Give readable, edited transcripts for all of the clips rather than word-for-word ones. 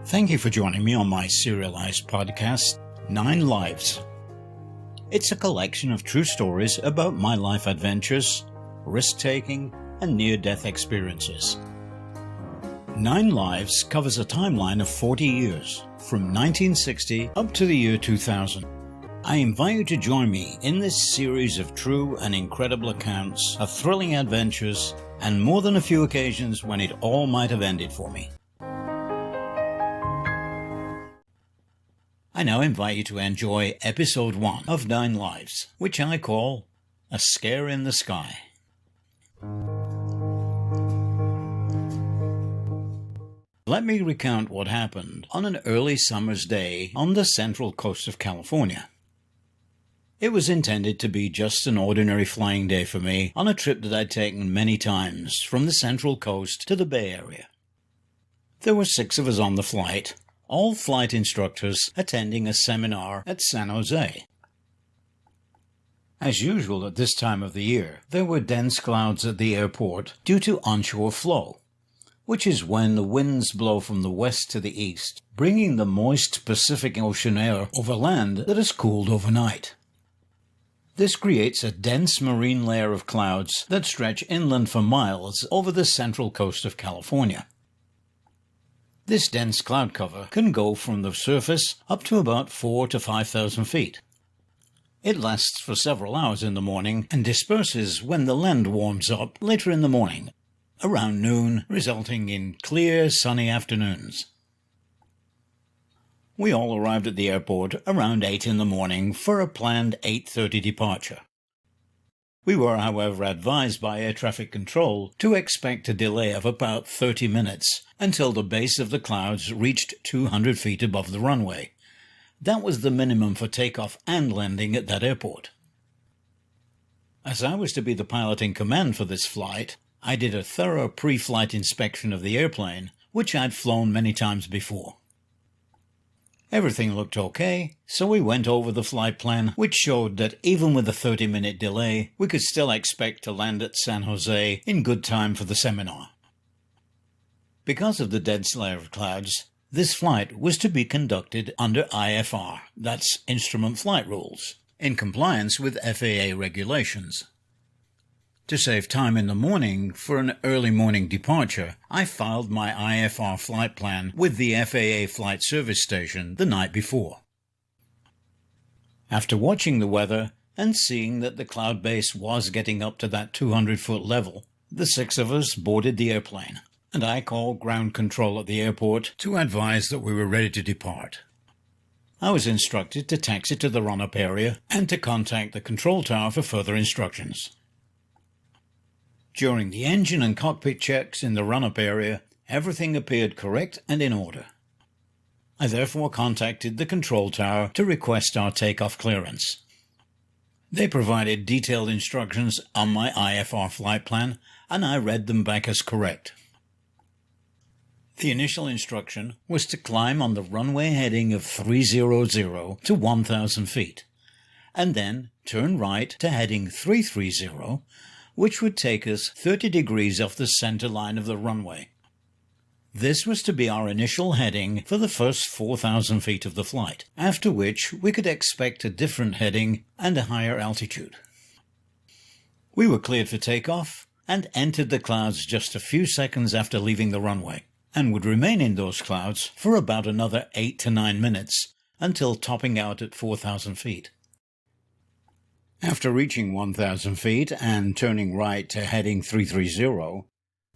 Thank you for joining me on my serialized podcast, 9 Lives. It's a collection of true stories about my life adventures, risk-taking, and near-death experiences. 9 Lives covers a timeline of 40 years, from 1960 up to the year 2000. I invite you to join me in this series of true and incredible accounts of thrilling adventures and more than a few occasions when it all might have ended for me. I now invite you to enjoy episode 1 of 9 Lives, which I call A Scare in the Sky. Let me recount what happened on an early summer's day on the central coast of California. It was intended to be just an ordinary flying day for me on a trip that I'd taken many times from the central coast to the Bay Area. There were 6 of us on the flight, all flight instructors attending a seminar at San Jose. As usual at this time of the year, there were dense clouds at the airport due to onshore flow, which is when the winds blow from the west to the east, bringing the moist Pacific Ocean air over land that has cooled overnight. This creates a dense marine layer of clouds that stretch inland for miles over the central coast of California. This dense cloud cover can go from the surface up to about 4,000 to 5,000 feet. It lasts for several hours in the morning and disperses when the land warms up later in the morning, around noon, resulting in clear, sunny afternoons. We all arrived at the airport around 8 in the morning for a planned 8:30 departure. We were, however, advised by air traffic control to expect a delay of about 30 minutes until the base of the clouds reached 200 feet above the runway. That was the minimum for takeoff and landing at that airport. As I was to be the pilot in command for this flight, I did a thorough pre-flight inspection of the airplane, which I'd flown many times before. Everything looked okay, so we went over the flight plan, which showed that even with a 30-minute delay, we could still expect to land at San Jose in good time for the seminar. Because of the dense layer of clouds, this flight was to be conducted under IFR, that's Instrument Flight Rules, in compliance with FAA regulations. To save time in the morning for an early morning departure, I filed my IFR flight plan with the FAA Flight Service Station the night before. After watching the weather and seeing that the cloud base was getting up to that 200-foot level, the 6 of us boarded the airplane, and I called ground control at the airport to advise that we were ready to depart. I was instructed to taxi to the run-up area and to contact the control tower for further instructions. During the engine and cockpit checks in the run-up area, everything appeared correct and in order. I therefore contacted the control tower to request our takeoff clearance. They provided detailed instructions on my IFR flight plan, and I read them back as correct. The initial instruction was to climb on the runway heading of 300 to 1,000 feet, and then turn right to heading 330, which would take us 30 degrees off the center line of the runway. This was to be our initial heading for the first 4,000 feet of the flight, after which we could expect a different heading and a higher altitude. We were cleared for takeoff and entered the clouds just a few seconds after leaving the runway, and would remain in those clouds for about another 8 to 9 minutes until topping out at 4,000 feet. After reaching 1,000 feet and turning right to heading 330,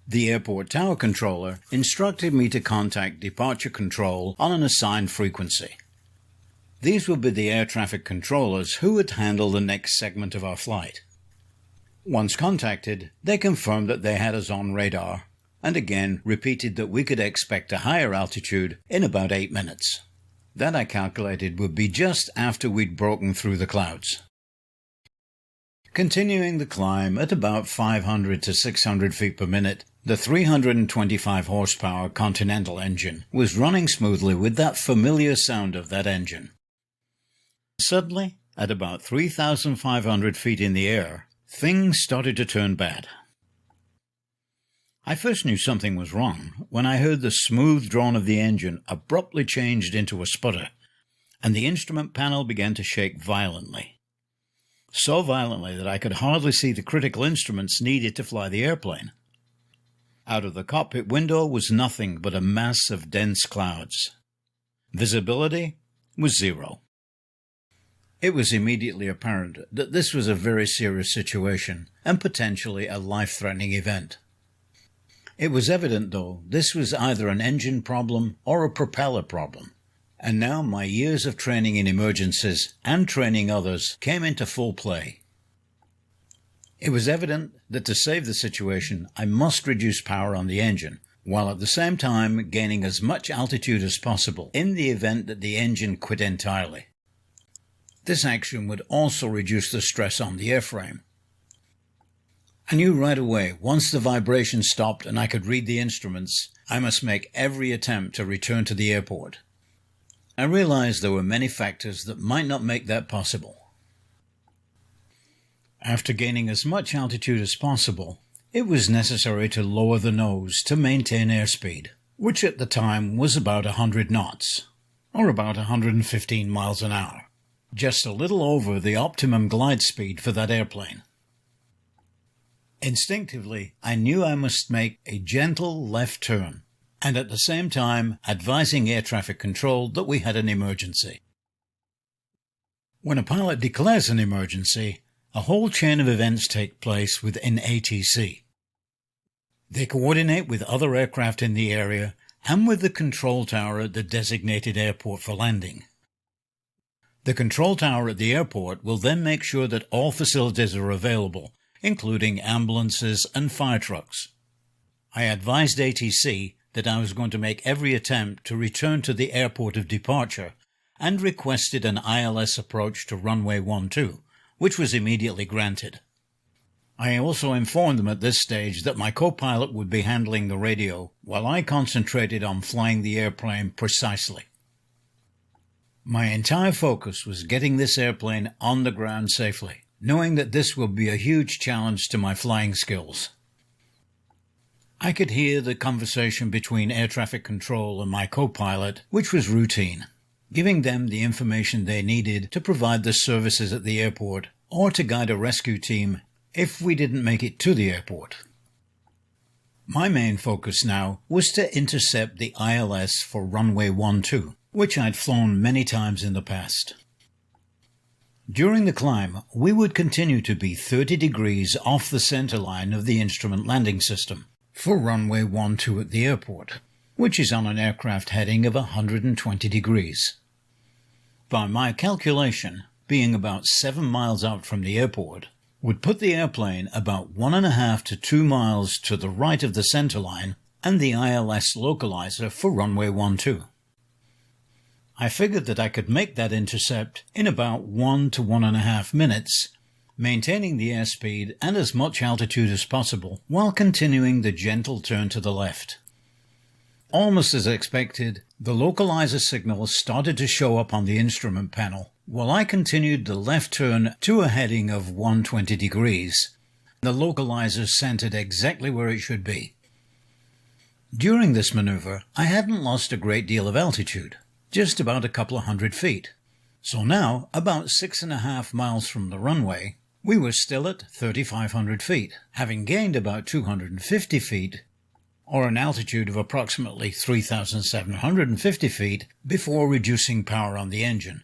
the airport tower controller instructed me to contact departure control on an assigned frequency. These would be the air traffic controllers who would handle the next segment of our flight. Once contacted, they confirmed that they had us on radar, and again repeated that we could expect a higher altitude in about 8 minutes. That I calculated would be just after we'd broken through the clouds. Continuing the climb at about 500 to 600 feet per minute, the 325 horsepower Continental engine was running smoothly with that familiar sound of that engine. Suddenly, at about 3,500 feet in the air, things started to turn bad. I first knew something was wrong when I heard the smooth drone of the engine abruptly changed into a sputter, and the instrument panel began to shake violently. So violently that I could hardly see the critical instruments needed to fly the airplane. Out of the cockpit window was nothing but a mass of dense clouds. Visibility was zero. It was immediately apparent that this was a very serious situation and potentially a life-threatening event. It was evident, though, this was either an engine problem or a propeller problem, and now my years of training in emergencies and training others came into full play. It was evident that to save the situation, I must reduce power on the engine, while at the same time gaining as much altitude as possible in the event that the engine quit entirely. This action would also reduce the stress on the airframe. I knew right away, once the vibration stopped and I could read the instruments, I must make every attempt to return to the airport. I realized there were many factors that might not make that possible. After gaining as much altitude as possible, it was necessary to lower the nose to maintain airspeed, which at the time was about 100 knots, or about 115 miles an hour, just a little over the optimum glide speed for that airplane. Instinctively, I knew I must make a gentle left turn, and at the same time advising air traffic control that we had an emergency. When a pilot declares an emergency, a whole chain of events take place within ATC. They coordinate with other aircraft in the area and with the control tower at the designated airport for landing. The control tower at the airport will then make sure that all facilities are available, including ambulances and fire trucks. I advised ATC that I was going to make every attempt to return to the airport of departure and requested an ILS approach to runway 12, which was immediately granted. I also informed them at this stage that my co-pilot would be handling the radio while I concentrated on flying the airplane precisely. My entire focus was getting this airplane on the ground safely, knowing that this would be a huge challenge to my flying skills. I could hear the conversation between air traffic control and my co-pilot, which was routine, giving them the information they needed to provide the services at the airport or to guide a rescue team if we didn't make it to the airport. My main focus now was to intercept the ILS for runway 12, which I'd flown many times in the past. During the climb, we would continue to be 30 degrees off the center line of the instrument landing system for runway 12 at the airport, which is on an aircraft heading of 120 degrees. By my calculation, being about 7 miles out from the airport would put the airplane about 1.5 to 2 miles to the right of the center line and the ILS localizer for runway 12. I figured that I could make that intercept in about 1 to 1.5 minutes, maintaining the airspeed and as much altitude as possible while continuing the gentle turn to the left. Almost as expected, the localizer signals started to show up on the instrument panel while I continued the left turn to a heading of 120 degrees. The localizer centered exactly where it should be. During this maneuver, I hadn't lost a great deal of altitude, just about a couple of 100 feet. So now, about 6.5 miles from the runway, we were still at 3,500 feet, having gained about 250 feet, or an altitude of approximately 3,750 feet, before reducing power on the engine.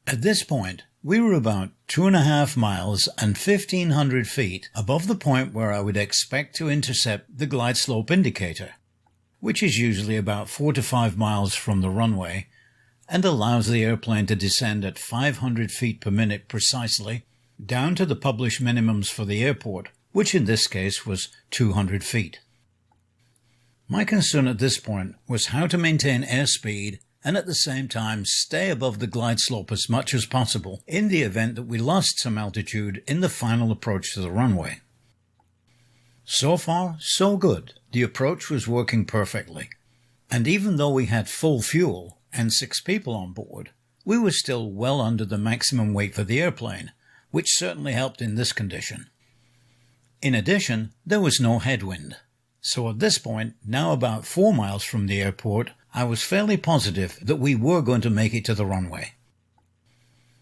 At this point, we were about 2.5 miles and 1,500 feet above the point where I would expect to intercept the glide slope indicator, which is usually about 4 to 5 miles from the runway and allows the airplane to descend at 500 feet per minute precisely down to the published minimums for the airport, which in this case was 200 feet. My concern at this point was how to maintain airspeed and at the same time stay above the glide slope as much as possible in the event that we lost some altitude in the final approach to the runway. So far, so good. The approach was working perfectly, and even though we had full fuel and 6 people on board, we were still well under the maximum weight for the airplane, which certainly helped in this condition. In addition, there was no headwind. So at this point, now about 4 miles from the airport, I was fairly positive that we were going to make it to the runway.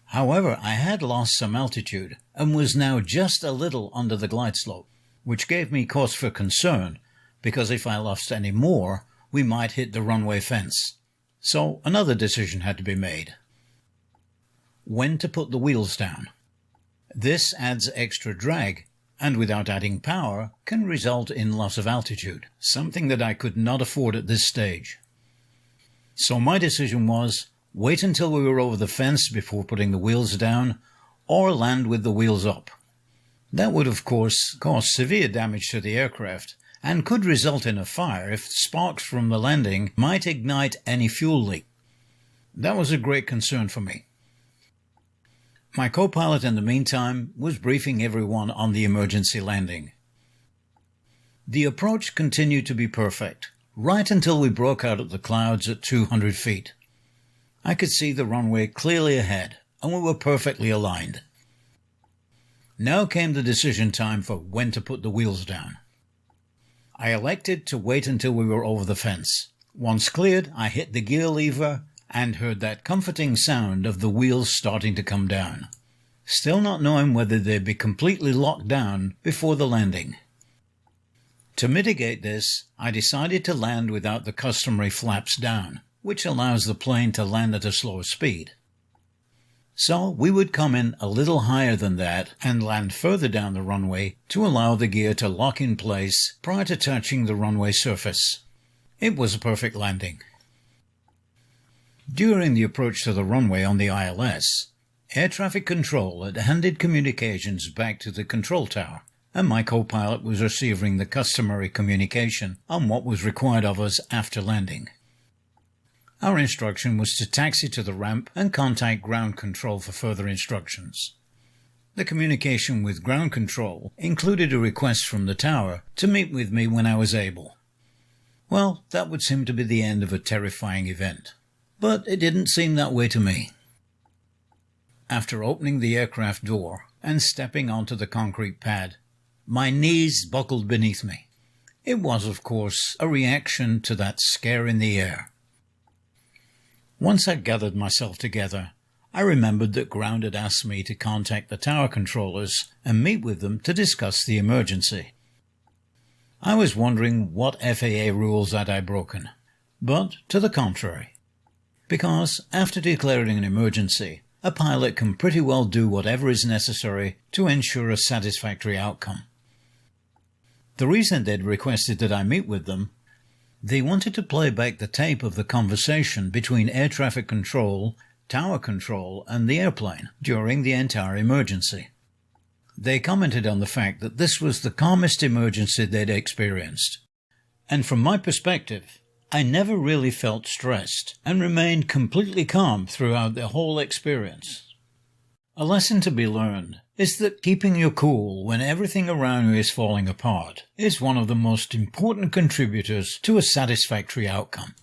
However, I had lost some altitude and was now just a little under the glide slope, which gave me cause for concern, because if I lost any more, we might hit the runway fence. So another decision had to be made. When to put the wheels down. This adds extra drag, and without adding power, can result in loss of altitude, something that I could not afford at this stage. So my decision was, wait until we were over the fence before putting the wheels down, or land with the wheels up. That would of course cause severe damage to the aircraft, and could result in a fire if sparks from the landing might ignite any fuel leak. That was a great concern for me. My co-pilot in the meantime was briefing everyone on the emergency landing. The approach continued to be perfect, right until we broke out of the clouds at 200 feet. I could see the runway clearly ahead, and we were perfectly aligned. Now came the decision time for when to put the wheels down. I elected to wait until we were over the fence. Once cleared, I hit the gear lever and heard that comforting sound of the wheels starting to come down, still not knowing whether they'd be completely locked down before the landing. To mitigate this, I decided to land without the customary flaps down, which allows the plane to land at a slower speed. So we would come in a little higher than that and land further down the runway to allow the gear to lock in place prior to touching the runway surface. It was a perfect landing. During the approach to the runway on the ILS, air traffic control had handed communications back to the control tower, and my co-pilot was receiving the customary communication on what was required of us after landing. Our instruction was to taxi to the ramp and contact ground control for further instructions. The communication with ground control included a request from the tower to meet with me when I was able. Well, that would seem to be the end of a terrifying event. But it didn't seem that way to me. After opening the aircraft door and stepping onto the concrete pad, my knees buckled beneath me. It was, of course, a reaction to that scare in the air. Once I gathered myself together, I remembered that ground had asked me to contact the tower controllers and meet with them to discuss the emergency. I was wondering what FAA rules had I broken, but to the contrary. Because after declaring an emergency, a pilot can pretty well do whatever is necessary to ensure a satisfactory outcome. The reason they'd requested that I meet with them, they wanted to play back the tape of the conversation between air traffic control, tower control, and the airplane during the entire emergency. They commented on the fact that this was the calmest emergency they'd experienced. And from my perspective, I never really felt stressed and remained completely calm throughout the whole experience. A lesson to be learned is that keeping your cool when everything around you is falling apart is one of the most important contributors to a satisfactory outcome.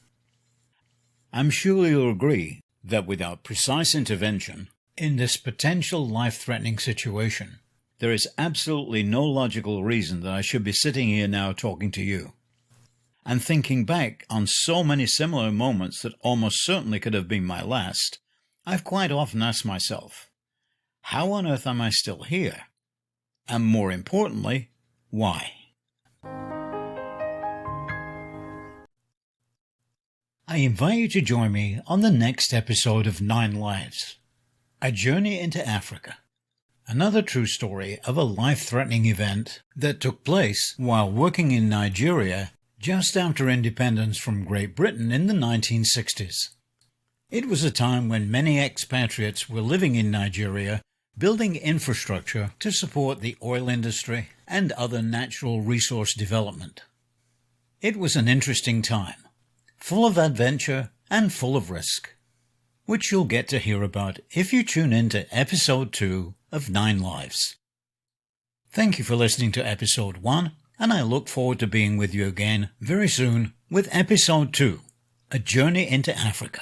I'm sure you'll agree that without precise intervention in this potential life-threatening situation, there is absolutely no logical reason that I should be sitting here now talking to you. And thinking back on so many similar moments that almost certainly could have been my last, I've quite often asked myself, how on earth am I still here? And more importantly, why? I invite you to join me on the next episode of 9 Lives, A Journey into Africa, another true story of a life-threatening event that took place while working in Nigeria just after independence from Great Britain in the 1960s. It was a time when many expatriates were living in Nigeria, building infrastructure to support the oil industry and other natural resource development. It was an interesting time, full of adventure and full of risk, which you'll get to hear about if you tune in to Episode 2 of 9 Lives. Thank you for listening to Episode 1, and I look forward to being with you again very soon with Episode 2, A Journey into Africa.